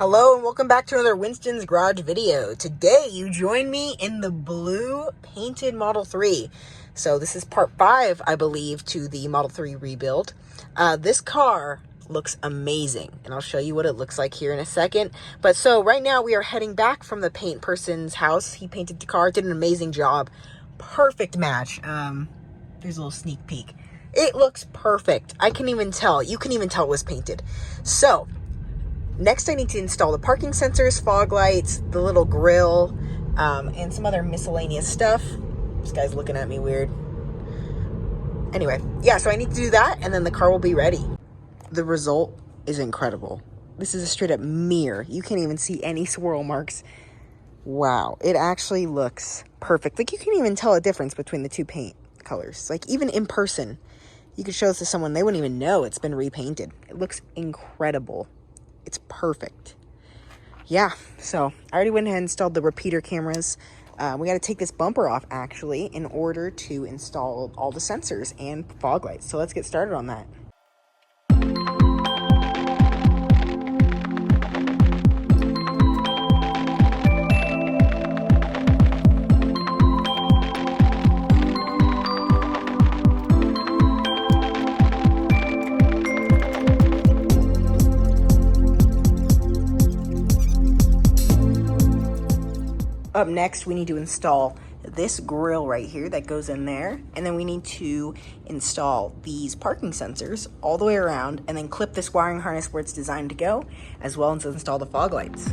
Hello and welcome back to another Winston's Garage video. Today you join me in the blue painted Model 3. So this is part 5, I believe, to the Model 3 rebuild. This car looks amazing and I'll show you what it looks like here in a second. But so right now we are heading back from the paint person's house. He painted the car, did an amazing job. Perfect match. There's a little sneak peek. It looks perfect. I can even tell. You can even tell it was painted. So next, I need to install the parking sensors, fog lights, the little grill, and some other miscellaneous stuff. This guy's looking at me weird. Anyway, yeah, so I need to do that, and then the car will be ready. The result is incredible. This is a straight-up mirror. You can't even see any swirl marks. Wow, it actually looks perfect. Like, you can even tell a difference between the two paint colors. Like, even in person, you could show this to someone, they wouldn't even know it's been repainted. It looks incredible. It's perfect. Yeah, so I already went ahead and installed the repeater cameras. We got to take this bumper off, actually, in order to install all the sensors and fog lights. So let's get started on that. Up next, we need to install this grill right here that goes in there. And then we need to install these parking sensors all the way around and then clip this wiring harness where it's designed to go, as well as install the fog lights.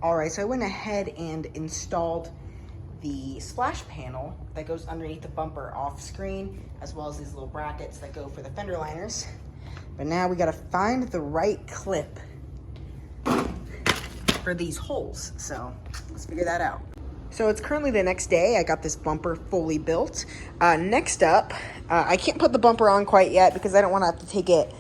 All right, so I went ahead and installed the splash panel that goes underneath the bumper off screen, as well as these little brackets that go for the fender liners. But now we gotta find the right clip for these holes. So let's figure that out. So it's currently the next day. I got this bumper fully built. Next up, I can't put the bumper on quite yet because I don't wanna have to take it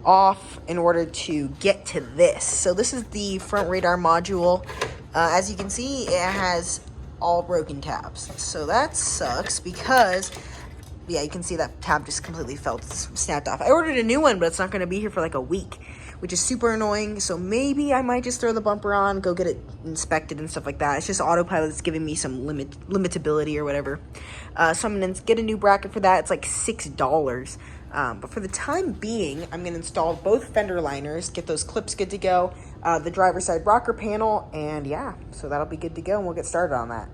off in order to get to this. So this is the front radar module. As you can see, it has all broken tabs. So that sucks because, yeah, you can see that tab just completely snapped off. I ordered a new one, but it's not going to be here for like a week, which is super annoying. So maybe I might just throw the bumper on, go get it inspected and stuff like that. It's just autopilot that's giving me some limitability or whatever. So I'm going to get a new bracket for that. It's like $6. But for the time being, I'm going to install both fender liners, get those clips good to go, the driver's side rocker panel, and yeah, so that'll be good to go, and we'll get started on that.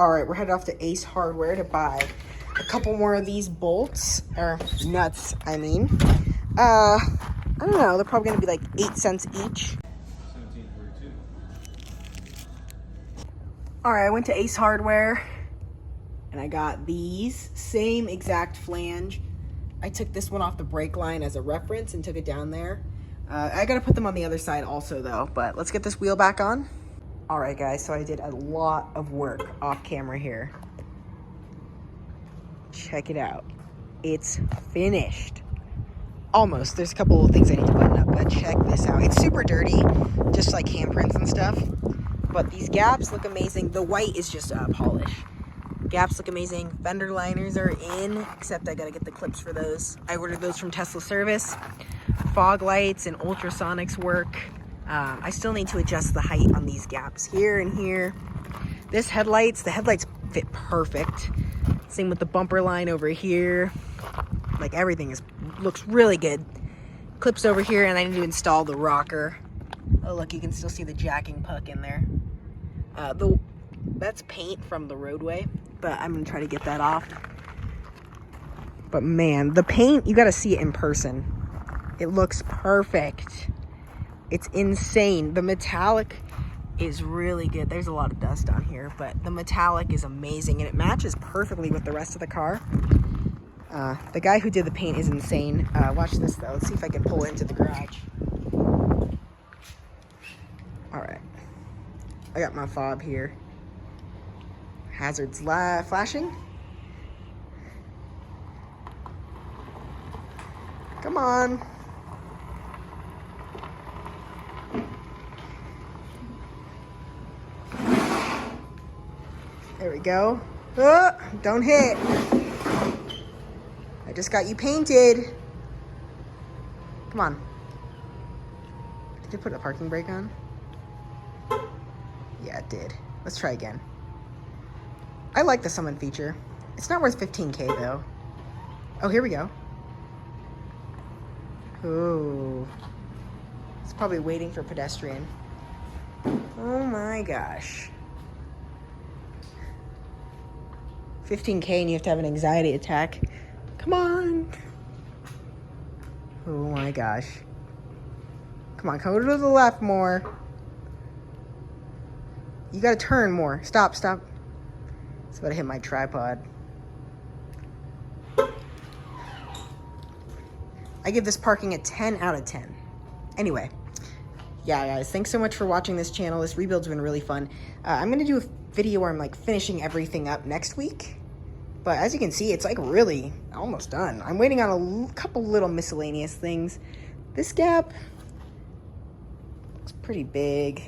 All right, we're headed off to Ace Hardware to buy a couple more of these bolts, or nuts, I mean. I don't know, they're probably gonna be like 8 cents each. All right, I went to Ace Hardware and I got these, same exact flange. I took this one off the brake line as a reference and took it down there. I gotta put them on the other side also though, but let's get this wheel back on. All right guys, so I did a lot of work off camera here. Check it out. It's finished. Almost. There's a couple of things I need to button up, but check this out. It's super dirty, just like handprints and stuff. But these gaps look amazing. The white is just polish. Gaps look amazing. Fender liners are in, except I gotta get the clips for those. I ordered those from Tesla Service. Fog lights and ultrasonics work. I still need to adjust the height on these gaps here and here. The headlights fit perfect. Same with the bumper line over here. Like everything looks really good. Clips over here, and I need to install the rocker. Oh look, you can still see the jacking puck in there. That's paint from the roadway, but I'm gonna try to get that off. But man, the paint, you gotta see it in person. It looks perfect. It's insane. The metallic is really good. There's a lot of dust on here, but the metallic is amazing and it matches perfectly with the rest of the car. The guy who did the paint is insane. Watch this though. Let's see if I can pull it into the garage. All right. I got my fob here. Hazards flashing. Come on. There we go. Oh, don't hit. I just got you painted. Come on. Did it put a parking brake on? Yeah, it did. Let's try again. I like the summon feature. It's not worth 15K though. Oh, here we go. Ooh. It's probably waiting for pedestrian. Oh my gosh. 15K and you have to have an anxiety attack. Come on. Oh my gosh. Come on, go to the left more. You gotta turn more. Stop. It's about to hit my tripod. I give this parking a 10 out of 10. Anyway. Yeah, guys, thanks so much for watching this channel. This rebuild's been really fun. I'm gonna do a video where I'm like finishing everything up next week. But as you can see, it's like really almost done. I'm waiting on a couple little miscellaneous things. This gap looks pretty big.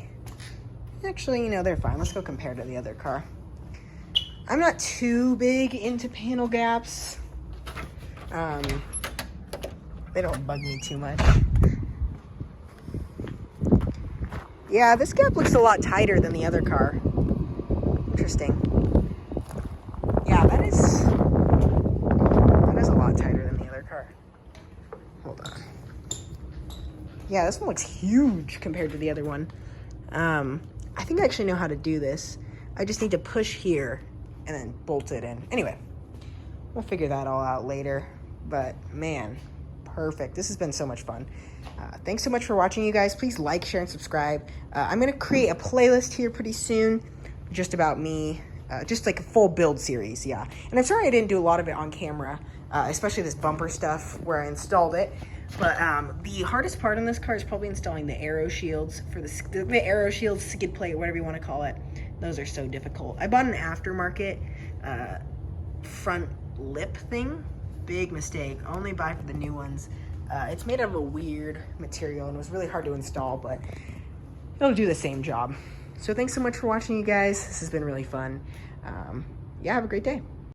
Actually, you know, they're fine. Let's go compare to the other car. I'm not too big into panel gaps. They don't bug me too much. Yeah, this gap looks a lot tighter than the other car. Interesting. Yeah, that is a lot tighter than the other car. Hold on. Yeah, this one looks huge compared to the other one. I think I actually know how to do this. I just need to push here and then bolt it in. Anyway, we'll figure that all out later. But man, perfect. This has been so much fun. Thanks so much for watching, you guys. Please like, share, and subscribe. I'm going to create a playlist here pretty soon just about me. Just like a full build series, yeah. And I'm sorry I didn't do a lot of it on camera, especially this bumper stuff where I installed it. But the hardest part on this car is probably installing the Aero shields for the Aero shields, skid plate, whatever you want to call it. Those are so difficult. I bought an aftermarket front lip thing. Big mistake. Only buy for the new ones. It's made out of a weird material and it was really hard to install, but it'll do the same job. So thanks so much for watching, you guys. This has been really fun. Yeah, have a great day.